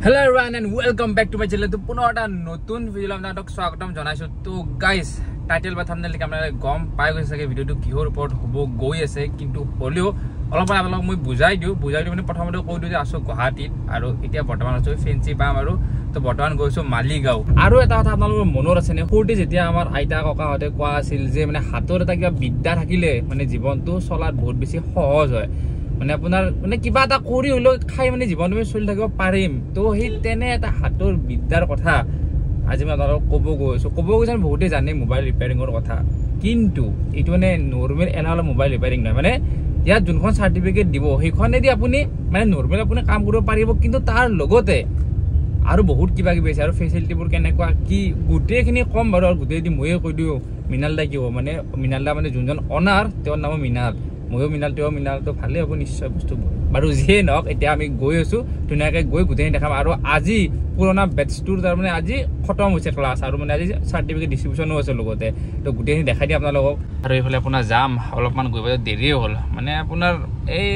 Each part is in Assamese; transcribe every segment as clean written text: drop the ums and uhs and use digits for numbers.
Hello everyone and welcome back to my channel. तो पुनः এটা নতুন ভিডিও আপোনাক স্বাগতম জনাইছো। তো গাইস টাইটেল বা থাম্বনেল দেখি আপোনালোকে গম পাই গৈছে যে ভিডিওটো কিহৰ ওপৰত হ'ব গৈ আছে, কিন্তু হলিও অলপমান আপোনালোক মই বুজাই দিও মানে প্ৰথমতে কৈ দিও যে আছো গুৱাহাটীত আৰু এতিয়া বৰ্তমান আছো ফেন্সি পাম আৰু তো বৰ্তমান গৈছো মালিগাঁও। আৰু এটা কথা আপোনালোকৰ মনৰ আছে নে, সৰুতে যেতিয়া আমাৰ আইতা ককাহঁতে কোৱা আছিল যে মানে হাতৰ এটা কিবা বিদ্যা থাকিলে মানে জীৱনটো চলাত বহুত বেছি সহজ হয়, মানে আপোনাৰ মানে কিবা এটা কৰি হলেও খাই মানে জীৱনটো চলি থাকিব পাৰিম। তো সেই তেনে এটা হাতৰ বিদ্যাৰ কথা আজি মই আপোনালোকক ক'ব গৈছে। বহুতে জানে মোবাইল ৰিপেয়াৰিঙৰ কথা, কিন্তু এইটো মানে নৰ্মেল এলাহলে মোবাইল ৰিপেয়াৰিং নহয়। মানে ইয়াত যোনখন চাৰ্টিফিকেট দিব সেইখনেদি আপুনি মানে নৰ্মেল আপুনি কাম কৰিব পাৰিব, কিন্তু তাৰ লগতে আৰু বহুত কিবা কিবি আছে আৰু ফেচিলিটিবোৰ কেনেকুৱা কি গোটেইখিনি কম বাৰু। আৰু গোটেইদি ময়ে কৈ দিওঁ মৃণাল দা কি হ'ব, মানে মৃণাল দা মানে যোনজন অনাৰ তেওঁৰ নাম মৃণাল, ময়ো মৃণাল, তেওঁ মৃণাল, তো ভালেই হ'ব নিশ্চয় বস্তুবোৰ। বাৰু যিয়ে নহওক এতিয়া আমি গৈ আছো, ধুনীয়াকৈ গৈ গোটেইখিনি দেখাম। আৰু আজি পুৰণা বেটছটোৰ তাৰমানে আজি খতম হৈছে ক্লাছ, আৰু মানে আজি চাৰ্টিফিকেট ডিষ্ট্ৰিবিউশ্যনো আছে লগতে, তো গোটেইখিনি দেখাই দিম আপোনালোকক। আৰু এইফালে আপোনাৰ যাম অলপমান গৈ পেলাই দেৰিয়ে হ'ল, মানে আপোনাৰ এই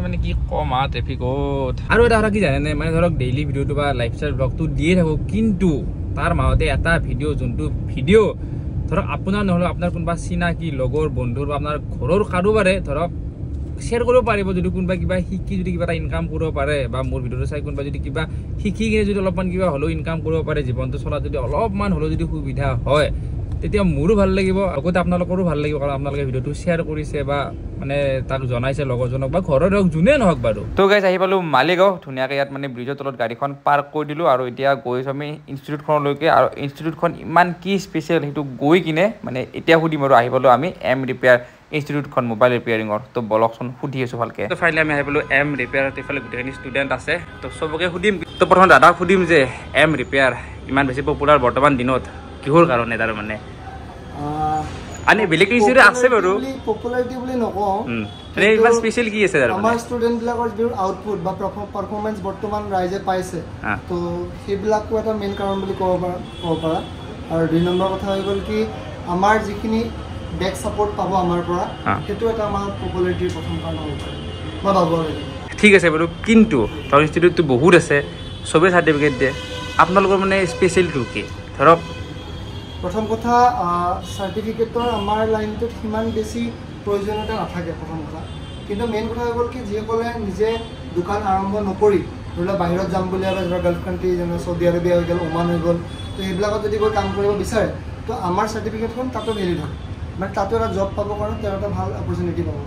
মানে কি ক'ম আৰু ট্ৰেফিকত। আৰু এটা কথা কি জানেনে, মানে ধৰক ডেইলি ভিডিঅ'টো বা লাইফষ্টাইল ব্লগটো দিয়ে থাকোঁ, কিন্তু তাৰ মাজতে এটা ভিডিঅ' যোনটো ভিডিঅ' ধৰক আপোনাৰ নহ'লেও আপোনাৰ কোনোবা চিনাকি লগৰ বন্ধুৰ বা আপোনাৰ ঘৰৰ কাৰোবাৰে ধৰক শ্বেয়াৰ কৰিব পাৰিব। যদি কোনোবা কিবা শিকি যদি কিবা এটা ইনকাম কৰিব পাৰে, বা মোৰ ভিডিঅ'টো চাই কোনোবা যদি কিবা শিকি কিনে যদি অলপমান কিবা হ'লেও ইনকাম কৰিব পাৰে, জীৱনটো চলাত যদি অলপমান হ'লেও যদি সুবিধা হয়, তেতিয়া মোৰো ভাল লাগিব, লগতে আপোনালোকৰো ভাল লাগিব, কাৰণ আপোনালোকে ভিডিঅ'টো শ্বেয়াৰ কৰিছে বা মানে তাক জনাইছে লগৰজনক বা ঘৰৰ হওক যোনে নহওক বাৰু। তো গাইজ আহি পালোঁ মালিগাঁও, ধুনীয়াকৈ ইয়াত মানে ব্ৰিজৰ তলত গাড়ীখন পাৰ্ক কৰি দিলোঁ, আৰু এতিয়া গৈছোঁ আমি ইনষ্টিটিউটখনলৈকে। আৰু ইনষ্টিটিউটখন ইমান কি স্পেচিয়েল সেইটো গৈ কিনে মানে এতিয়া সুধিম। আৰু আহি পালোঁ আমি এম ৰিপেয়াৰ ইনষ্টিটিউটখন মোবাইল ৰিপেয়াৰিঙৰ। তো বলকচোন সুধি আছোঁ ভালকৈ। তো ফাইনেলি আমি আহি পালোঁ এম ৰিপেয়াৰ। এইফালে গোটেইখিনি ষ্টুডেণ্ট আছে, তো চবকে সুধিম। তো প্ৰথমে দাদাক সুধিম যে এম ৰিপেয়াৰ ইমান বেছি পপুলাৰ বৰ্তমান দিনত কিহৰ কাৰণে, তাৰ মানে আনি বেলেগ কিছু আছে বাৰু, পপুলাৰিটি বুলি নকওঁ, মানে ইমান স্পেচিয়েল কি আছে? আমাৰ ষ্টুডেণ্ট বিলাকৰ যিবোৰ আউটপুট বা পাৰফৰ্মেঞ্চ বৰ্তমান ৰাইজে পাইছে, তো সেইবিলাকো এটা মেইন কাৰণ বুলি ক'ব পাৰা। আৰু দুই নম্বৰ কথা হৈ গ'ল কি আমাৰ যিখিনি বেক ছাপোৰ্ট পাব আমাৰ পৰা, সেইটো এটা আমাৰ পপুলাৰিটিৰ প্ৰথম কাৰণ হ'ব পাৰে মই ভাবোঁ। ঠিক আছে বাৰু, কিন্তু ধৰক ইনষ্টিটিউটটো বহুত আছে, চবেই চাৰ্টিফিকেট দিয়ে, আপোনালোকৰ মানে স্পেচিয়েলটো কি? ধৰক প্ৰথম কথা চাৰ্টিফিকেটৰ আমাৰ লাইনটোত সিমান বেছি প্ৰয়োজনীয়তা নাথাকে প্ৰথম কথা, কিন্তু মেইন কথা হৈ গ'ল কি যিসকলে নিজে দোকান আৰম্ভ নকৰি ধৰি লওক বাহিৰত যাম বুলি ভাবে, ধৰক গাল্ফ কাণ্ট্ৰি যেনে চৌদি আৰবিয়া হৈ গ'ল, ওমান হৈ গ'ল, তো সেইবিলাকত যদি গৈ কাম কৰিব বিচাৰে, তো আমাৰ চাৰ্টিফিকেটখন তাতো ভেলিড হয়, মানে তাতো এটা জব পাবৰ কাৰণে তেওঁ এটা ভাল অপৰচুনিটি পাব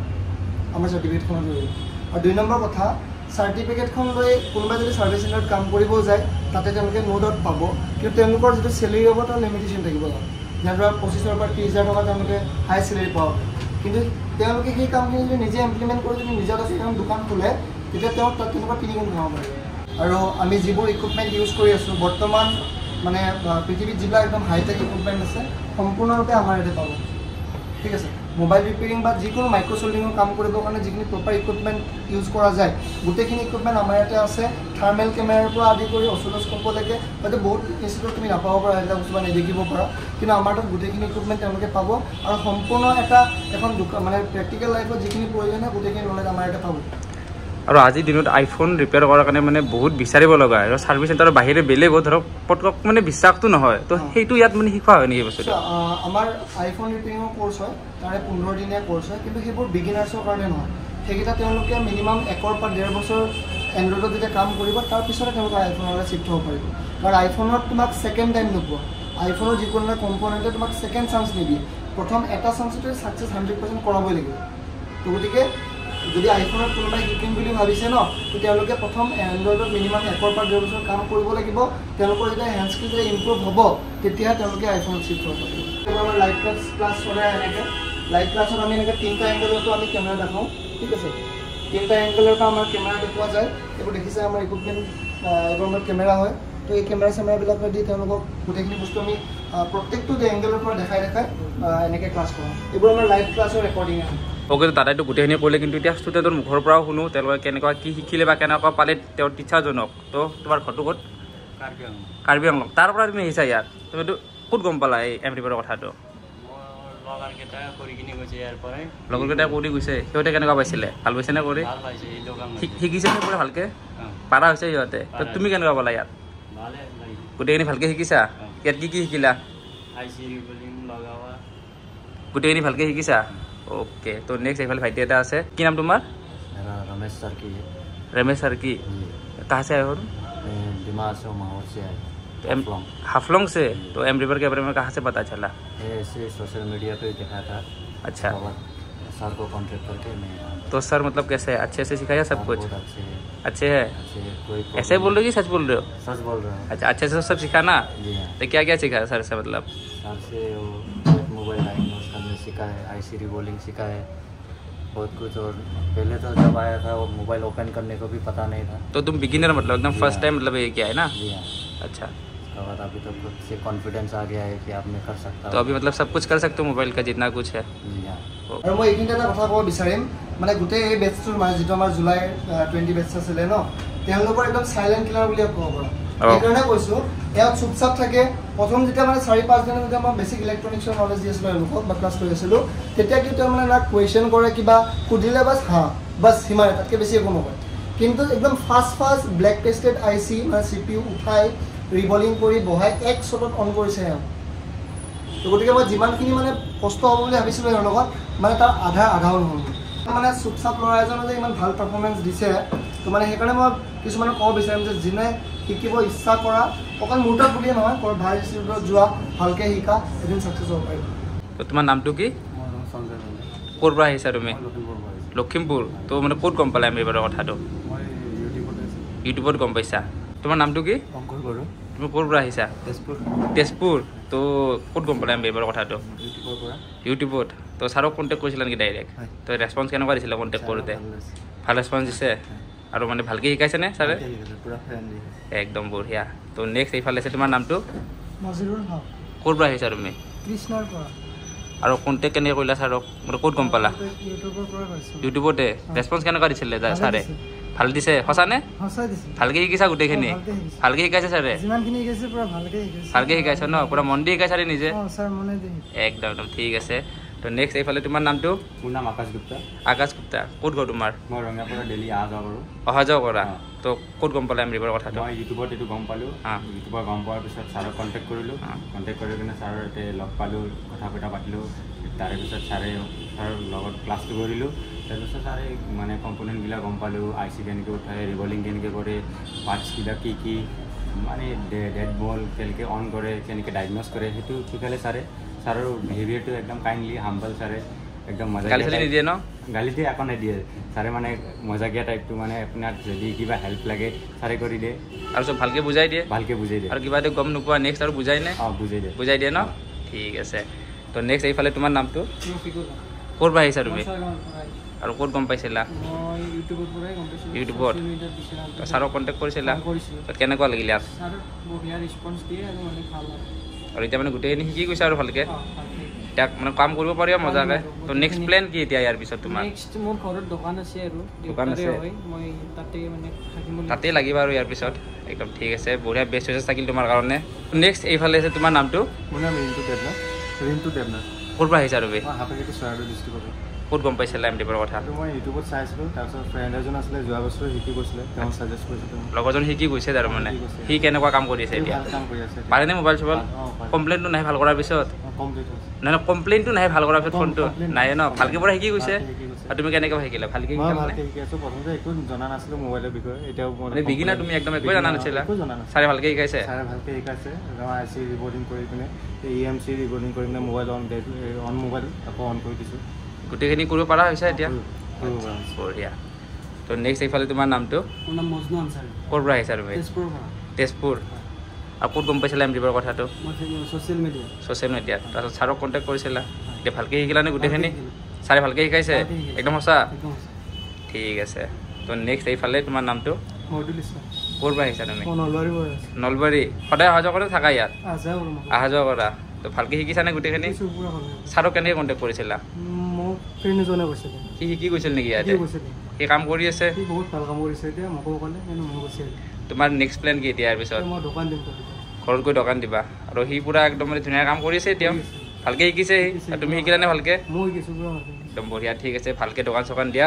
আমাৰ চাৰ্টিফিকেটখনৰ জৰিয়তে। আৰু দুই নম্বৰ কথা, চাৰ্টিফিকেটখন লৈ কোনোবাই যদি ছাৰ্ভিচ চেণ্টাৰত কাম কৰিব যায়, তাতে তেওঁলোকে ন' ডাউট পাব, কিন্তু তেওঁলোকৰ যিটো চেলেৰি হ'ব তাৰ লিমিটেশ্যন থাকিব। যেনে ধৰক 25,000 পৰা 30,000 টকা তেওঁলোকে হাই চেলেৰি পাব, কিন্তু তেওঁলোকে সেই কামখিনি যদি নিজে ইমপ্লিমেণ্ট কৰি যদি নিজৰ তাতে এখন দোকান খোলে, তেতিয়া তেওঁ তাত তেনেকুৱা 3 গুণ কমাব পাৰিব। আৰু আমি যিবোৰ ইকুইপমেণ্ট ইউজ কৰি আছোঁ বৰ্তমান, মানে পৃথিৱীত যিবিলাক একদম হাইটেক ইকুইপমেণ্ট আছে, সম্পূৰ্ণৰূপে আমাৰ ইয়াতে পাব। ঠিক আছে, মোবাইল ৰিপেয়াৰিং বা যিকোনো মাইক্ৰ' চল্ডিঙৰ কাম কৰিবৰ কাৰণে যিখিনি প্ৰপাৰ ইকুইপমেণ্ট ইউজ কৰা যায়, গোটেইখিনি ইকুইপমেণ্ট আমাৰ ইয়াতে আছে। থাৰ্মেল কেমেৰাৰ পৰা আদি কৰি অচিলোস্কোপলৈকে হয়তো বহুত ইনষ্টিটিউটত তুমি নাপাব পাৰা, সেইবিলাক বস্তু নেদেখিব পাৰা, কিন্তু আমাৰ তাত গোটেইখিনি ইকুইপমেণ্ট তেওঁলোকে পাব। আৰু সম্পূৰ্ণ এখন দোকান মানে প্ৰেক্টিকেল লাইফত যিখিনি প্ৰয়োজন হয় গোটেইখিনি নলেজ আমাৰ ইয়াতে পাব। আৰু আজিৰ দিনত আইফোন ৰিপেয়াৰ কৰাৰ কাৰণে মানে বহুত বিচাৰিব লগা হয়, আৰু ছাৰ্ভিচ চেণ্টাৰৰ বাহিৰে বেলেগো ধৰক পটকক মানে বিশ্বাসটো নহয়, তো সেইটো ইয়াত মানে শিকোৱা হয় নেকি বস্তুটো? আমাৰ আইফোন ৰিপেয়াৰিঙৰ ক'ৰ্চ হয়, তাৰে 15 দিনীয়া ক'ৰ্চ হয়, কিন্তু সেইবোৰ বিগিনাৰ্ছৰ কাৰণে নহয়। সেইকেইটা তেওঁলোকে মিনিমাম 1 পৰা 1.5 বছৰ এণ্ড্ৰইডত যেতিয়া কাম কৰিব, তাৰপিছতে তেওঁলোকে আইফোনলৈ শ্বিফ্ট হ'ব পাৰিব। কাৰণ আইফোনত তোমাক ছেকেণ্ড টাইম নোপোৱা, আইফোনৰ যিকোনো এটা কম্পনেণ্টে তোমাক ছেকেণ্ড চান্স নিদিয়ে, প্ৰথম এটা চান্সতে ছাকচেছ 100% কৰাবই লাগিব। তো গতিকে যদি আইফোনত কোনোবাই শিকিম বুলি ভাবিছে ন, তো তেওঁলোকে প্ৰথম এণ্ড্ৰইডত মিনিমাম 1 পৰা 1.5 বছৰ কাম কৰিব লাগিব। তেওঁলোকৰ যেতিয়া হেণ্ড স্কিল যেতিয়া ইম্প্ৰুভ হ'ব, তেতিয়াহে তেওঁলোকে আইফোনত শ্বিফ্ট হ'ব পাৰিব। আমাৰ লাইভ ক্লাছ চলাই এনেকৈ লাইভ ক্লাছত আমি এনেকৈ 3টা এংগেলতো আমি কেমেৰা দেখাওঁ। ঠিক আছে, 3টা এংগেলৰ পৰা আমাৰ কেমেৰা দেখুওৱা যায়। এইবোৰ দেখিছে আমাৰ ইকুইপমেণ্ট, এইবোৰ আমাৰ কেমেৰা হয়। তো এই চেমেৰাবিলাক দি তেওঁলোকক গোটেইখিনি বস্তু আমি প্ৰত্যেকটো এংগেলৰ পৰা দেখাই এনেকৈ ক্লাছ কৰোঁ। এইবোৰ আমাৰ লাইভ ক্লাছৰ ৰেকৰ্ডিং হয়। ওকে, দাদাইতো গোটেইখিনি ক'লে, কিন্তু এতিয়া ষ্টুডেণ্টৰ মুখৰ পৰাও শুনো তেওঁলোকে কেনেকুৱা কি শিকিলে বা কেনেকুৱা পালে তেওঁৰ টিচাৰজনক। তো তোমাৰ ঘৰটো ক'ত? কাৰ্বি আংলং। তাৰ পৰা তুমি আহিছা ইয়াত, তুমিতো ক'ত গম পালা এই এম ৰিপেয়াৰৰ কথাটো? লগৰকেইটাই কৰি গৈছে সিহঁতে কেনেকুৱা পাইছিলে ভাল পাইছে নে কৰি শিকিছে নে পুৰা ভালকে পাৰা হৈছে সিহঁতে তো তুমি কেনেকুৱা পালা ইয়াত গোটেইখিনি ভালকে শিকিছা ইয়াত কি কি শিকিলা গোটেইখিনি ভালকে শিকিছা ओके तो नेक्स्ट এইফালে ভাইটি এটা আছে কি নাম তোমাৰ रमेश सर की कहाँ से आए हो दिमाग से माहौल से आए हाफलोंग से तो एम रिवर के बारे में कहाँ से पता चला ऐसे सोशल मीडिया पे देखा था अच्छा सर को कांटेक्ट करके मैं तो सर मतलब कैसे है अच्छे से सिखाया सब कुछ अच्छे है ऐसे बोल रहे हो कि सच बोल रहे हो सच बोल रहे हो अच्छा अच्छे से सब सिखाना तो क्या क्या सिखाया सर से मतलब सर से मोबाइल डायग्नोस करने सिखा है आईसी रिबोलिंग सिखा है बहुत कुछ और पहले तो जब आया था वो मोबाइल ओपन करने को भी पता नहीं था तो तुम बिगिनर मतलब एकदम फर्स्ट टाइम मतलब ये क्या है ना अच्छा उसके बाद अभी तो खुद से कॉन्फिडेंस आ गया है कि आप मैं कर सकता तो अभी मतलब सब कुछ कर सकते हो मोबाइल का जितना कुछ है আৰু মই এইখিনিতে এটা কথা ক'ব বিচাৰিম মানে গোটেই এই বেটছটোৰ মানে যিটো আমাৰ জুলাই 20 বেটছ আছিলে ন তেওঁলোকৰ একদম সাইলেন্ট কিলাৰ বুলি ক'ব পাৰোঁ এইকাৰণে কৈছোঁ এয়া চুপচাপ থাকে প্ৰথম যেতিয়া মানে 4-5 দিন যেতিয়া মই বেছিক ইলেক্ট্ৰনিক্সৰ নলেজ দি আছিলোঁ তেওঁলোকক বা ক্লাছ কৰি আছিলোঁ তেতিয়া কি তেওঁ মানে না কুৱেশ্যন কৰে কিবা সুধিলে বাছ হা বাছ সিমানে তাতকৈ বেছি একো নকয় কিন্তু একদম ফাষ্ট ব্লেক টেষ্টেড আইচি মানে CPU উঠাই ৰিবলিং কৰি বহাই এক শ্বটত অন কৰিছে তো গতিকে মই যিমানখিনি মানে কষ্ট হ'ব বুলি ভাবিছিলোঁ ইয়াৰ লগত মানে তাৰ আধাও নহ'ল মানে চুপচাপ ল'ৰা এজনে যে ইমান ভাল পাৰফৰ্মেঞ্চ দিছে তো মানে সেইকাৰণে মই কিছুমানে ক'ব বিচাৰিম যে যোনে শিকিব ইচ্ছা কৰা অকল মোৰ তাত বুলিয়ে নহয় ভাল ইনষ্টিটিউটত যোৱা ভালকৈ শিকা এদিন ছাকচেছ হ'ব পাৰিব তো তোমাৰ নামটো কি ক'ৰ পৰা আহিছা তুমি লখিমপুৰ তো মানে ক'ত গম পালা আমি এইবাৰৰ কথাটো ইউটিউবত গম পাইছা তোমাৰ নামটো কি তুমি ক'ৰ পৰা আহিছা তেজপুৰ তো ক'ত গম পালা আমি এইবাৰৰ কথাটো ইউটিউবত তো ছাৰক কণ্টেক্ট কৰিছিলা নেকি ডাইৰেক্ট তো ৰেছপঞ্চ কেনেকুৱা দিছিলে কণ্টেক্ট কৰোঁতে ভাল ৰেছপঞ্চ দিছে আৰু মানে ভালকৈ শিকাইছেনে ছাৰে একদম বঢ়িয়া তো নেক্সট এইফালে আছে তোমাৰ নামটো ক'ৰ পৰা আহিছা তুমি কৃষ্ণৰ পৰা আৰু কণ্টেক্ট কেনেকৈ কৰিলা ছাৰক মানে ক'ত গম পালা ইউটিউবতে ৰেছপঞ্চ কেনেকুৱা দিছিলে ছাৰে ভাল দিছে সঁচানে ভালকৈ শিকিছা গোটেইখিনি ভালকৈ শিকাইছে ছাৰে ভালকৈ শিকাইছে ন পুৰা মন দি শিকাইছা নিজে একদম একদম ঠিক আছে তো নেক্সট এইফালে তোমাৰ নামটো মোৰ নাম আকাশ গুপ্তা ক'ত ঘৰ তোমাৰ মই ৰঙিয়াৰ ডেইলি অহা যোৱা কৰা তো ক'ত গম পালা এমৰিভাৰ কথাটো মই ইউটিউবত এইটো গম পালোঁ ইউটিউবত গম পোৱাৰ পিছত ছাৰক কণ্টেক্ট কৰিলোঁ কণ্টেক্ট কৰি কিনে ছাৰৰ ইয়াতে লগ পালোঁ কথা পতা পাতিলোঁ তাৰে পিছত ছাৰৰ লগত ক্লাছটো কৰিলোঁ তাৰপিছত ছাৰে মানে কম্পনেণ্টবিলাক গম পালোঁ আইচি কেনেকৈ উঠায় ৰিবলিং কেনেকৈ কৰে পাৰ্টছবিলাক কি মানে ডেড বল কেনেকৈ অন কৰে কেনেকৈ ডায়গন'জ কৰে সেইটো শিকালে ছাৰে ছাৰৰ বিহেভিয়াৰটো একদম কাইণ্ডলি হাম্বল ছাৰে একদম মজা নিদিয়ে ন গালি দিয়ে একো নিদিয়ে ছাৰে মানে মজাকীয়া টাইপটো মানে আপোনাক যদি কিবা হেল্প লাগে ছাৰে কৰি দিয়ে আৰু চব ভালকৈ বুজাই দিয়ে আৰু কিবা এটা গম নোপোৱা নেক্সট আৰু বুজাই নে বুজাই দিয়ে ন ঠিক আছে তো নেক্সট এইফালে তোমাৰ নামটো ক'ৰ পৰা আহিছা তুমি আৰু ক'ত গম পাইছিলা ইউটিউবত ছাৰক কণ্টেক্ট কৰিছিলা কেনেকুৱা লাগিলে আৰু এতিয়া মানে গোটেইখিনি শিকি গৈছে আৰু ভালকৈ তাক মানে কাম কৰিব পাৰি মজাকৈ তো নেক্সট প্লেন কি এতিয়া ইয়াৰ পিছত তোমাৰ মোৰ ঘৰত দোকান আছে আৰু দোকান আছে মই তাতে মানে তাতেই লাগিবা আৰু ইয়াৰ পিছত একদম ঠিক আছে বঢ়িয়া বেষ্ট চইচ থাকিল তোমাৰ কাৰণে নেক্সট এইফালে আছে তোমাৰ নামটো মোৰ নাম ৰিণ্টু দেৱনাথ ক'ৰ পৰা আহিছা তুমি হাপেগুটি চৰাইদেউ ডিষ্ট্ৰিক্টৰ ক'ত গম পাইছিলা এমৰিভাৰ কথা মই ইউটিউবত চাইছিলোঁ তাৰপিছত ফ্ৰেণ্ড এজন আছিলে যোৱা বছৰ শিকি গৈছিলে তেওঁ ছাজেষ্ট কৰিছিলে লগৰজন শিকি গৈছে তাৰ মানে সি কেনেকুৱা কাম কৰি আছে এতিয়া পাৰেনে মোবাইল চোবাইল কমপ্লেইনটো নাই ভাল কৰাৰ পিছত নাই নাই কমপ্লেইনটো নাই ভাল কৰাৰ পিছত ফোনটো নাই ন ভালকৈ পৰা শিকি গৈছে আৰু তুমি কেনেকৈ শিকিলা ভালকৈ শিকি আছোঁ প্ৰথমতে একো জনা নাছিলোঁ মোবাইলৰ বিষয়ে এতিয়াও মানে বিগিনাৰ তুমি একদম একোৱে জনা নাছিলা ছাৰে ভালকৈ শিকাইছে আইচি ৰিবৰ্ডিং কৰি পিনে EMC ৰিবৰ্ডিং কৰি পিনে মোবাইল অন মোবাইল আকৌ অন কৰি দিছোঁ গোটেইখিনি কৰিব পৰা হৈছে এতিয়া বঢ়িয়া তো নেক্সট এইফালে তোমাৰ নামটো ক'ৰ পৰা আহিছা তুমি তেজপুৰ আৰু ক'ত গম পাইছিলা এমৰিভাৰ কথাটো ছ'চিয়েল মিডিয়াত তাৰপিছত ছাৰক কণ্টেক্ট কৰিছিলা এতিয়া ভালকৈ শিকিলানে গোটেইখিনি ছাৰে ভালকৈ শিকাইছে একদম সঁচা ঠিক আছে তো নেক্সট এইফালে তোমাৰ নামটো ক'ৰ পৰা আহিছা তুমি নলবাৰী সদায় অহা যোৱা কৰা থাকা ইয়াত অহা যোৱা কৰা তো ভালকৈ শিকিছানে গোটেইখিনি ছাৰক কেনেকৈ কণ্টেক্ট কৰিছিলা সি শিকি গৈছিল নেকি ইয়াতে সি কাম কৰি আছে তোমাৰ নেক্সট প্লেন কি এতিয়া ইয়াৰ পিছত ঘৰত গৈ দোকান দিবা আৰু সি পুৰা একদম ধুনীয়া কাম কৰি আছে এতিয়াও ভালকে শিকিছে তুমি শিকিলানে ভালকে মই শিকিছোঁ পুৰা ভালকে একদম বঢ়িয়া ঠিক আছে ভালকে দোকান চোকান দিয়া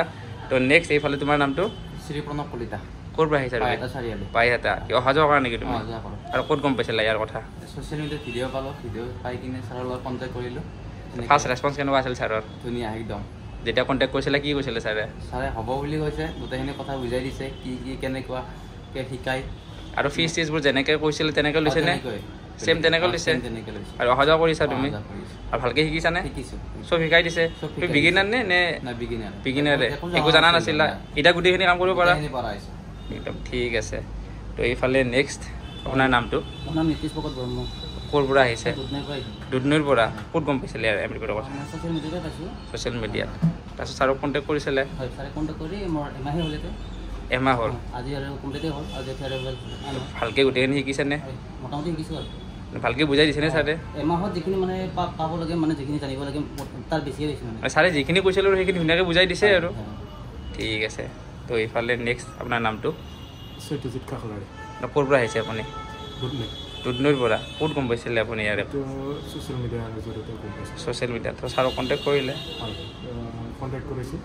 তো নেক্সট এইফালে তোমাৰ নামটো শ্ৰী প্ৰণৱ কলিতা ক'ৰ পৰা আহিছা চাৰিআলি পাইহাটা অহা যোৱা কৰা নেকি তুমি যোৱা কৰোঁ আৰু ক'ত গম পাইছিলা ইয়াৰ কথা ছ'চিয়েল মিডিয়াত ভিডিঅ' পালোঁ ভিডিঅ' পাই কিনে ছাৰৰ লগত কণ্টেক্ট কৰিলোঁ ফাৰ্ষ্ট ৰেছপন্স কেনেকুৱা আছিল ছাৰৰ ধুনীয়া একদম যেতিয়া কণ্টেক্ট কৰিছিলে কি কৈছিলে ছাৰে ছাৰে হ'ব বুলি কৈছে গোটেইখিনি কথা বুজাই দিছে কি কেনেকুৱাকৈ শিকায় আৰু ফিজ চিজবোৰ যেনেকৈ কৈছিলে তেনেকৈ লৈছেনে চেম তেনেকৈ লৈছে আৰু অহা যোৱা কৰিছা তুমি আৰু ভালকৈ শিকিছানে শিকিছোঁ চব শিকাই দিছে তুমি বিগিনাৰ নে বিগিনাৰে একো জানা নাছিলা এতিয়া গোটেইখিনি কাম কৰিব পাৰা একদম ঠিক আছে তো এইফালে নেক্সট আপোনাৰ নামটো মোৰ নাম নীতিশ ভকত বৰ্ম ক'ৰ পৰা আহিছে দুধনৈৰ পৰা আহিছোঁ দুধনৈৰ পৰা ক'ত গম পাইছিলে ইয়াৰ এমৰিকৰ কথা ছ'চিয়েল মিডিয়াতে পাইছোঁ ছ'চিয়েল মিডিয়াত তাৰপিছত ছাৰক কণ্টেক্ট কৰিছিলে হয় ছাৰে কণ্টেক্ট কৰি মোৰ এমাহে হ'লেতে এমাহ হ'ল আজি আৰু কমপ্লিটেই হ'ল আজি ফেয়াৰৱেল ভালকৈ গোটেইখিনি শিকিছেনে মোটামুটি শিকিছোঁ আৰু ভালকৈ বুজাই দিছেনে ছাৰে এমাহত যিখিনি মানে পাব লাগে মানে যিখিনি জানিব লাগে তাৰ বেছিয়ে দিছোঁ মানে ছাৰে যিখিনি কৈছিলোঁ সেইখিনি ধুনীয়াকৈ বুজাই দিছে আৰু ঠিক আছে তো এইফালে নেক্সট আপোনাৰ নামটো সত্যজিৎ কাকলাৰী ক'ৰ পৰা আহিছে আপুনি দুধনৈ দুধনৈৰ পৰা ক'ত গম পাইছিলে আপুনি ইয়াৰে ছ'চিয়েল মিডিয়াৰ জৰিয়তে গম পাইছোঁ ছ'চিয়েল মিডিয়াত তো ছাৰক কণ্টেক্ট কৰিলে হয় কণ্টেক্ট কৰিছোঁ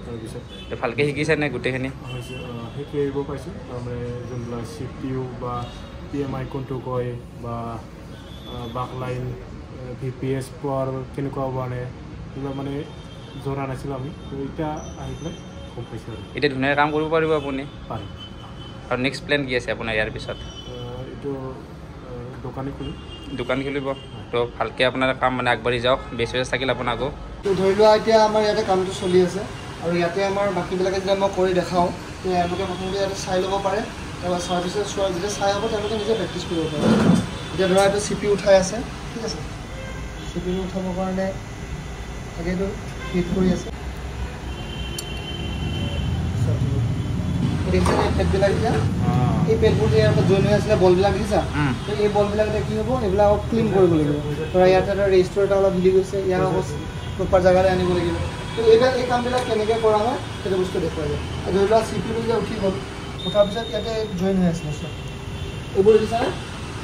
তাৰপিছত ভালকৈ শিকিছেনে গোটেইখিনি হৈছে শিকি আহিব পাইছোঁ তাৰমানে যোনবিলাক CPU বা PMI কোনটো কয় বা বাকলাইন VPS পোৱাৰ কেনেকুৱা মানে এইবিলাক মানে জনা নাছিলোঁ আমি তো এতিয়া আহি পেলাই গম পাইছোঁ আৰু এতিয়া ধুনীয়াকৈ কাম কৰিব পাৰিব আপুনি পাৰিম আৰু নেক্সট প্লেন কি আছে আপোনাৰ ইয়াৰ পিছত এইটো দোকানে খুলিম দোকান খুলিব তো ভালকৈ আপোনাৰ কাম মানে আগবাঢ়ি যাওক বেছ থাকিল আপোনাকো তো ধৰি লোৱা এতিয়া আমাৰ ইয়াতে কামটো চলি আছে আৰু ইয়াতে আমাৰ বাকীবিলাকে যেতিয়া মই কৰি দেখাওঁ তো এওঁলোকে প্ৰথমতে ইয়াতে চাই ল'ব পাৰে তাৰপৰা চাৰ্ভিচেছ চোৱা যেতিয়া চাই হ'ব তেওঁলোকে নিজে প্ৰেক্টিচ কৰিব পাৰে এতিয়া ধৰা এইটো CPU উঠাই আছে ঠিক আছে CPU উঠাবৰ কাৰণে তাকে এইটো হিট কৰি আছে দেখিছেনে এই পেডবিলাক এতিয়া এই পেডবোৰ যে ইয়াৰ জইন হৈ আছিলে বলবিলাক দেখিছা তো এই বলবিলাক এতিয়া কি হ'ব এইবিলাক ক্লিন কৰিব লাগিব ধৰা ইয়াতে এটা ৰেজিষ্টাৰ এটা অলপ হিলি গৈছে ইয়াৰ প্ৰপাৰ জেগালৈ আনিব লাগিব তো এই কামবিলাক কেনেকৈ কৰা হয় সেইটো বস্তু দেখুৱাই যায় ধৰি লোৱা CPU যে উঠি গ'ল উঠাৰ পিছত ইয়াতে জইন হৈ আছিলে চব এইবোৰ দেখিছানে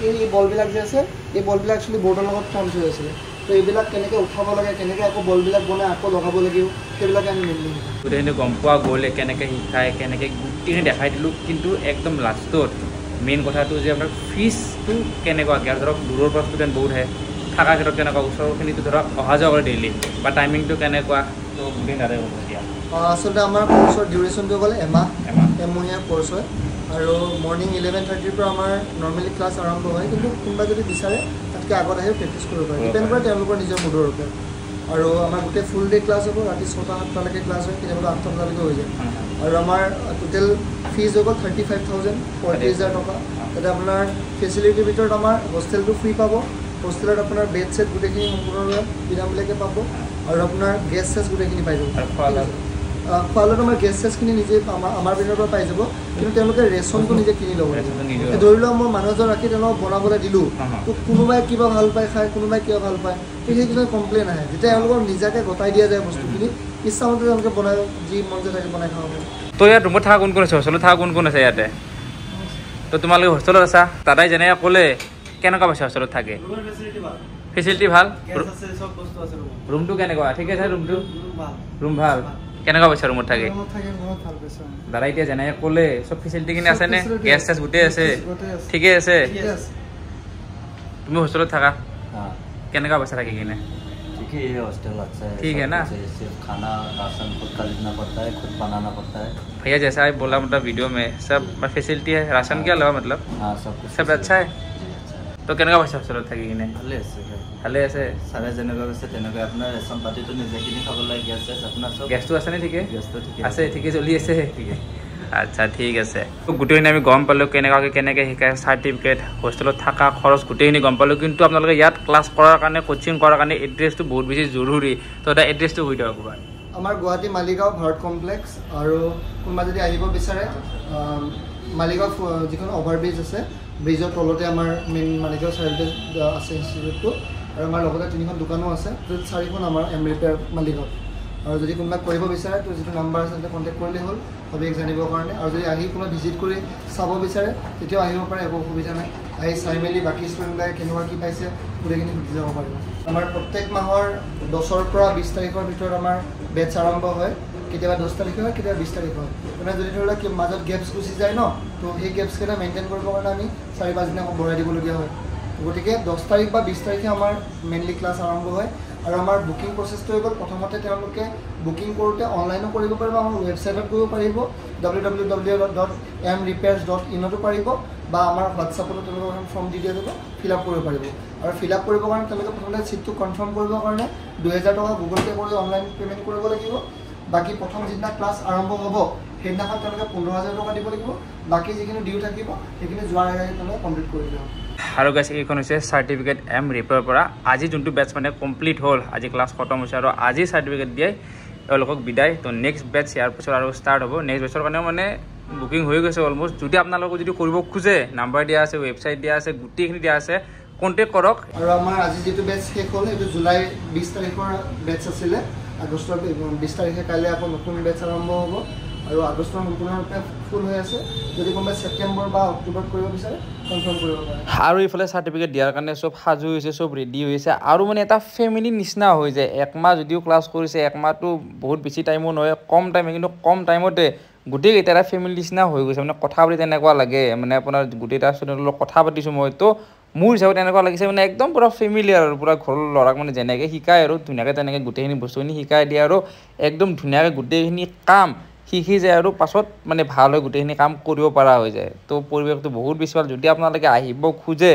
এই বলবিলাক যে আছে এই বলবিলাক একচুৱেলি বৰ্ডৰ লগত কানেক্ট হৈ আছিলে তো এইবিলাক কেনেকৈ উঠাব লাগে কেনেকৈ আকৌ বলবিলাক বনাই আকৌ লগাব লাগিব সেইবিলাকে আমি মেইনলি গোটেইখিনি গম পোৱা গ'লে কেনেকৈ শিকায় কেনেকৈ গোটেইখিনি দেখাই দিলোঁ কিন্তু একদম লাষ্টত মেইন কথাটো যে আপোনাৰ ফিজটো কেনেকুৱাকৈ আৰু ধৰক দূৰৰ পৰা ষ্টুডেণ্ট বহুত আহে থকাৰ ক্ষেত্ৰত কেনেকুৱা ওচৰখিনিতো ধৰক অহা যোৱা কৰে ডেইলি বা টাইমিংটো কেনেকুৱা তো গোটেই তাতে হ'ব এতিয়া আচলতে আমাৰ কোৰ্চৰ ডিউৰেশ্যনটো ক'লে এমহীয়া কোৰ্চ হয় আৰু মৰ্ণিং 11:30 পৰা আমাৰ নৰ্মেলি ক্লাছ আৰম্ভ হয় কিন্তু কোনোবা যদি বিচাৰে তাতকৈ আগত আহি প্ৰেক্টিছ কৰিব পাৰে ডিপেণ্ড কৰে তেওঁলোকৰ নিজৰ মুডৰ ওপৰত আৰু আমাৰ গোটেই ফুল ডে ক্লাছ হ'ব ৰাতি 6টা-7টালৈকে ক্লাছ হয় কেতিয়াবা 8টা বজালৈকে হৈ যায় আৰু আমাৰ টোটেল ফিজ হ'ব 35,000 35,000 টকা তাতে আপোনাৰ ফেচিলিটিৰ ভিতৰত আমাৰ হোষ্টেলটো ফ্ৰী পাব হোষ্টেলত আপোনাৰ বেড চেট গোটেইখিনি সম্পূৰ্ণভাৱে বিনামূলীয়াকৈ পাব আৰু আপোনাৰ গেছ চেছ গোটেইখিনি পাই যাব খোৱালত আমাৰ গেছ চেছখিনি নিজে আমাৰ পিনৰ পৰা পাই যাব কিন্তু তেওঁলোকে ৰেচনটো নিজে কিনি ল'ব লাগিব ধৰি লোৱা মই মানুহ এজন ৰাখি তেওঁলোকক বনাবলৈ দিলোঁ তো কোনোবাই কিবা ভাল পায় খায় কোনোবাই কিবা ভাল পায় তো সেইখিনি কমপ্লেইন আহে যেতিয়া তেওঁলোকক নিজাকৈ গতাই দিয়া যায় বস্তুখিনি ইচ্ছামতে তেওঁলোকে বনাই যি মন যায় তাকে বনাই খাব পাৰে তো ইয়াত ৰুমত থকা কোন কোন আছে হোষ্টেলত থকা কোন কোন আছে ইয়াতে তো তোমালোকে হোষ্টেলত আছা দাদাই যেনেকৈ ক'লে কেনেকুৱা পাইছে হোষ্টেলত থাকে ফেচিলিটি ভাল ৰুমটো কেনেকুৱা ঠিক আছে ৰুম ভাল কেনেকুৱা পাইছে ৰুমত থাকে দাদা এতিয়া যেনেকৈ ক'লে চব ফেচিলিটিখিনি আছেনে গেছ চেছ গোটেই আছে ঠিকে আছে তুমি হোষ্টেলত থাকা কেনেকুৱা পাইছা থাকি কিনে ठीक है ये हॉस्टल अच्छा है ठीक है ना सिर्फ खाना राशन खुद खरीदना पड़ता है खुद बनाना पड़ता है भैया जैसा आप बोला मतलब वीडियो में सब फैसिलिटी है राशन के अलावा मतलब हाँ सब कुछ सब अच्छा है तो কেনেকুৱা পাইছা হোষ্টেলত থাকি কিনে ভালে আছে চাৰে যেনেকুৱা আছে তেনেকৈ আপোনাৰ ৰেচন পাতিটো নিজে কিনি খাব লাগে গেছ চেছ আপোনাৰ চব গেছটো আছেনে ঠিকে গেছটো ঠিকে আছে ঠিকে চলি আছে ঠিকে আচ্ছা ঠিক আছে গোটেইখিনি আমি গম পালোঁ কেনেকৈ শিকায় চাৰ্টিফিকেট হোষ্টেলত থকা খৰচ গোটেইখিনি গম পালোঁ কিন্তু আপোনালোকে ইয়াত ক্লাছ কৰাৰ কাৰণে কোচিং কৰাৰ কাৰণে এড্ৰেছটো বহুত বেছি জৰুৰী তো এটা এড্ৰেছটো কৈ দিয়ক ক'ৰবাত আমাৰ গুৱাহাটী মালিগাঁও ভাৰত কমপ্লেক্স আৰু কোনোবা যদি আহিব বিচাৰে মালিগাঁও যিখন অভাৰব্ৰিজ আছে ব্ৰিজৰ তলতে আমাৰ মেইন মালিগাঁও চাৰিআলিতে আছে ইনষ্টিটিউটটো আৰু আমাৰ লগতে 3খন দোকানো আছে 4খন আমাৰ এম ৰিপেয়াৰ মালিগাঁও আৰু যদি কোনোবা কৰিব বিচাৰে তো যিটো নাম্বাৰ আছে তাতে কণ্টেক্ট কৰিলে হ'ল সবিশেষ জানিবৰ কাৰণে আৰু যদি আহি কোনো ভিজিট কৰি চাব বিচাৰে তেতিয়াও আহিব পাৰে একো অসুবিধা নাই আহি চাই মেলি বাকী ষ্টুডেণ্টবিলাকে কেনেকুৱা কি পাইছে গোটেইখিনি সুধি যাব পাৰিব আমাৰ প্ৰত্যেক মাহৰ 10ৰ পৰা 20 তাৰিখৰ ভিতৰত আমাৰ বেটছ আৰম্ভ হয় কেতিয়াবা 10 তাৰিখে হয় কেতিয়াবা 20 তাৰিখে হয় মানে যদি ধৰি লওক মাজত গেপছ গুচি যায় ন তো সেই গেপছকেইটা মেইনটেইন কৰিবৰ কাৰণে আমি 4-5 দিন আকৌ বঢ়াই দিবলগীয়া হয় গতিকে 10 তাৰিখ বা 20 তাৰিখে আমাৰ মেইনলি ক্লাছ আৰম্ভ হয় আৰু আমাৰ বুকিং প্ৰচেছটো হৈ গ'ল প্ৰথমতে তেওঁলোকে বুকিং কৰোঁতে অনলাইনো কৰিব পাৰিব আমাৰ ৱেবছাইটত কৰিব পাৰিব www.mrepairs.in-তো পাৰিব বা আমাৰ হোৱাটছআপতো তেওঁলোকে এখন ফৰ্ম দি দিয়া যাব ফিল আপ কৰিব পাৰিব আৰু ফিল আপ কৰিবৰ কাৰণে তেওঁলোকে প্ৰথমতে ছিটটো কনফাৰ্ম কৰিবৰ কাৰণে 2000 টকা গুগল পে' কৰি অনলাইন পে'মেণ্ট কৰিব লাগিব বাকী প্ৰথম যিদিনা ক্লাছ আৰম্ভ হ'ব সেইদিনাখন তেওঁলোকে 15,000 টকা দিব লাগিব বাকী যিখিনি ডিউ থাকিব সেইখিনি যোৱাৰ আগে তেওঁলোকে কমপ্লিট কৰি দিব আৰু গাইছ এইখন হৈছে চাৰ্টিফিকেট এম ৰিপেয়াৰ পৰা আজি যোনটো বেটছ মানে কমপ্লিট হ'ল আজি ক্লাছ খতম হৈছে আৰু আজি চাৰ্টিফিকেট দিয়াই এওঁলোকক বিদায় তো নেক্সট বেটছ ইয়াৰ পিছত আৰু ষ্টাৰ্ট হ'ব নেক্সট বেটছৰ কাৰণেও মানে বুকিং হৈ গৈছে অলমষ্ট যদি আপোনালোকক যদি কৰিব খোজে নাম্বাৰ দিয়া আছে ৱেবছাইট দিয়া আছে গোটেইখিনি দিয়া আছে কণ্টেক্ট কৰক আৰু আমাৰ আজি যিটো বেটছ শেষ হ'ল সেইটো জুলাই 20 তাৰিখৰ বেটছ আছিলে আগষ্টৰ 20 তাৰিখে কাইলৈ আকৌ নতুন বেটছ আৰম্ভ হ'ব আৰু আগষ্টৰ সম্পূৰ্ণৰূপে ফুল হৈ আছে যদি কোনোবাই ছেপ্টেম্বৰ বা অক্টোবৰত কৰিব বিচাৰে কনফাৰ্ম কৰিব পাৰে আৰু এইফালে চাৰ্টিফিকেট দিয়াৰ কাৰণে চব সাজু হৈছে চব ৰেডি হৈছে আৰু মানে এটা ফেমিলি নিচিনা হৈ যায় একমাহ যদিও ক্লাছ কৰিছে একমাহটো বহুত বেছি টাইমো নহয় কম টাইমে কিন্তু কম টাইমতে গোটেইকেইটা এটা ফেমিলি নিচিনা হৈ গৈছে মানে কথা পাতি তেনেকুৱা লাগে মানে আপোনাৰ গোটেইটা ষ্টুডেণ্টৰ লগত কথা পাতিছোঁ মই তো মোৰ হিচাপত এনেকুৱা লাগিছে মানে একদম পুৰা ফেমিলিয়াৰ আৰু পুৰা ঘৰৰ ল'ৰাক মানে যেনেকৈ শিকায় আৰু ধুনীয়াকৈ তেনেকৈ গোটেইখিনি বস্তুখিনি শিকাই দিয়ে আৰু একদম ধুনীয়াকৈ গোটেইখিনি কাম শিকি যায় আৰু পাছত মানে ভাল হৈ গোটেইখিনি কাম কৰিব পৰা হৈ যায় তো পৰিৱেশটো বহুত বেছি ভাল যদি আপোনালোকে আহিব খোজে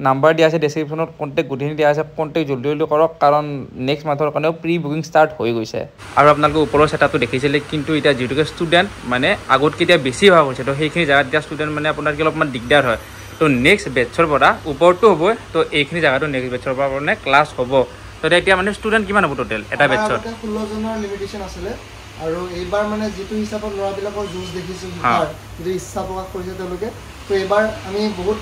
নাম্বাৰ দিয়া আছে ডেছক্ৰিপশ্যনত কণ্টেক্ট গোটেইখিনি দিয়া আছে কণ্টেক্ট জল্দি জল্দি কৰক কাৰণ নেক্সট মান্থৰ কাৰণেও প্ৰি বুকিং ষ্টাৰ্ট হৈ গৈছে আৰু আপোনালোকে ওপৰৰ ছেটআপটো দেখিছিলে কিন্তু এতিয়া যিহেতুকে ষ্টুডেণ্ট মানে আগত কেতিয়া বেছি হোৱা হৈছে তো সেইখিনি জেগাত এতিয়া ষ্টুডেণ্ট মানে আপোনাৰ কি অলপমান দিগদাৰ হয় তো নেক্সট বেটছৰ পৰা ওপৰতো হ'বই তো এইখিনি জেগাটো নেক্সট বেটছৰ পৰা মানে ক্লাছ হ'ব তো এতিয়া মানে ষ্টুডেণ্ট কিমান হ'ব টোটেল এটা বেটছত 16 জনৰ লিমিটেশ্যন আছিলে আৰু এইবাৰ মানে যিটো হিচাপত ল'ৰাবিলাকৰ যুঁজ দেখিছোঁ শিকাৰ যিটো ইচ্ছা প্ৰকাশ কৰিছে তেওঁলোকে তো এইবাৰ আমি বহুত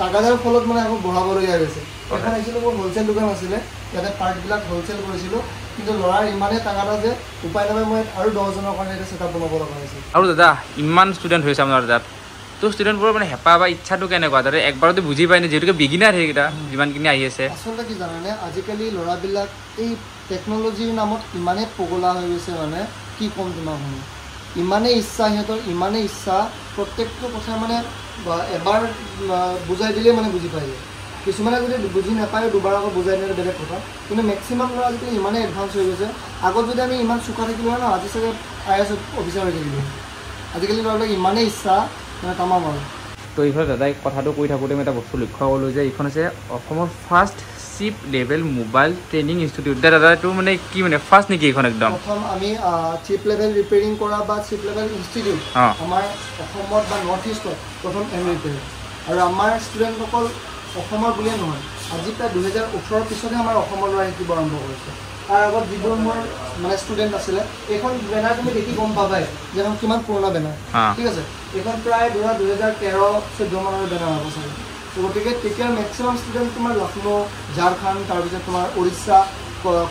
টাকাদাৰ ফলত মানে আকৌ বঢ়াবলগীয়া হৈছে এখন আহিছিলোঁ মোৰ হ'লচেল দোকান আছিলে ইয়াতে পাৰ্টবিলাক হ'লচেল কৰিছিলোঁ কিন্তু ল'ৰাৰ ইমানেই টাকাটা যে উপায় নাপায় মই আৰু 10 জনৰ কাৰণে এটা ছেটআপ বনাব লগা হৈছে আৰু দাদা ইমান ষ্টুডেণ্ট হৈছে আপোনাৰ তাত তো ষ্টুডেণ্টবোৰৰ মানে হেঁপাহ বা ইচ্ছাটো কেনেকুৱা তাতে একবাৰতে বুজি পায় নে যিহেতুকে বিগিনাৰ সেইকেইটা যিমানখিনি আহি আছে আচলতে কি জানেনে আজিকালি ল'ৰাবিলাক এই টেকন'লজিৰ নামত ইমানেই পগলা হৈ গৈছে মানে কি ক'ম তোমাক শুনি ইমানেই ইচ্ছা সিহঁতৰ ইমানেই ইচ্ছা প্ৰত্যেকটো কথা মানে এবাৰ বুজাই দিলেই মানে বুজি পাই যায় কিছুমানে যদি বুজি নাপায় দুবাৰ আকৌ বুজাই দিলে বেলেগ কথা কিন্তু মেক্সিমাম ল'ৰা আজিকালি ইমানেই এডভান্স হৈ গৈছে আগত যদি আমি ইমান চোকা থাকিলোঁ হয় ন আজি চাগে IAS অফিচাৰ হৈ থাকিলোঁ আজিকালি ল'ৰাবিলাক ইমানেই ইচ্ছা মানে তামাম আৰু তো এইফালে দাদাই কথাটো কৈ থাকোঁতে মই এটা বস্তু লক্ষ্য কৰিলোঁ যে এইখন হৈছে অসমৰ ফাৰ্ষ্ট চিপ লেভেল মোবাইল ট্ৰেইনিং ইনষ্টিটিউট দাদা এইটো মানে কি মানে ফাৰ্ষ্ট নেকি এইখন একদম প্ৰথম আমি চিপ লেভেল ৰিপেয়াৰিং কৰা বা চিপ লেভেল ইনষ্টিটিউট আমাৰ অসমত বা নৰ্থ ইষ্টত প্ৰথম এম ৰিপেয়াৰিং আৰু আমাৰ ষ্টুডেণ্টসকল অসমৰ বুলিয়ে নহয় আজি প্ৰায় 2018 পিছতহে আমাৰ অসমৰ ল'ৰা শিকিব আৰম্ভ কৰিছে তাৰ আগত যিবোৰ মোৰ মানে ষ্টুডেণ্ট আছিলে এইখন বেনাৰ তুমি দেখি গম পাবাই যে এখন কিমান পুৰণা বেনাৰ ঠিক আছে এইখন প্ৰায় 2013-14 মানৰ বেনাৰ হ'ব চাগে গতিকে তেতিয়া মেক্সিমাম ষ্টুডেণ্ট তোমাৰ লক্ষ্ণৌ ঝাৰখণ্ড তাৰপিছত তোমাৰ উৰিষ্যা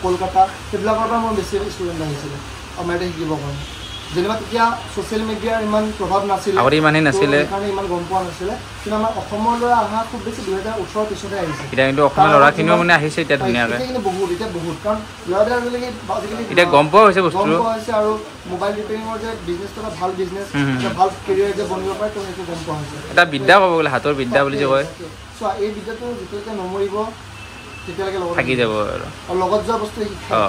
কলকাতা সেইবিলাকৰ পৰা মোৰ বেছি ষ্টুডেণ্ট আহিছিলে আমাৰ ইয়াতে শিকিবৰ কাৰণে যেনিবা তেতিয়া ছ'চিয়েল মিডিয়াৰ ইমান প্ৰভাৱ নাছিলে সেইকাৰণে ইমান গম পোৱা নাছিলে কিন্তু আমাৰ অসমৰ ল'ৰা অহা খুব বেছি 2018 পিছতে আহিছে এতিয়া কিন্তু অসমৰ ল'ৰাখিনিও মানে আহিছে এতিয়া ধুনীয়াকৈ কিন্তু বহুত কাৰণ ল'ৰাবিলাক আজিকালি এতিয়া গম পোৱা হৈছে বস্তুটো আৰু মোবাইল ৰিপেয়াৰিঙৰ যে বিজনেছটো এটা ভাল বিজনেছ এটা ভাল কেৰিয়াৰ যে বনিব পাৰে তো সেইটো গম পোৱা হৈছে এটা বিদ্যা ক'ব গ'লে হাতৰ বিদ্যা বুলি যে কয় চোৱা এই বিদ্যাটো যেতিয়ালৈকে নমৰিব তেতিয়ালৈকে লগত থাকি যাব আৰু লগত যোৱা বস্তু শিক্ষা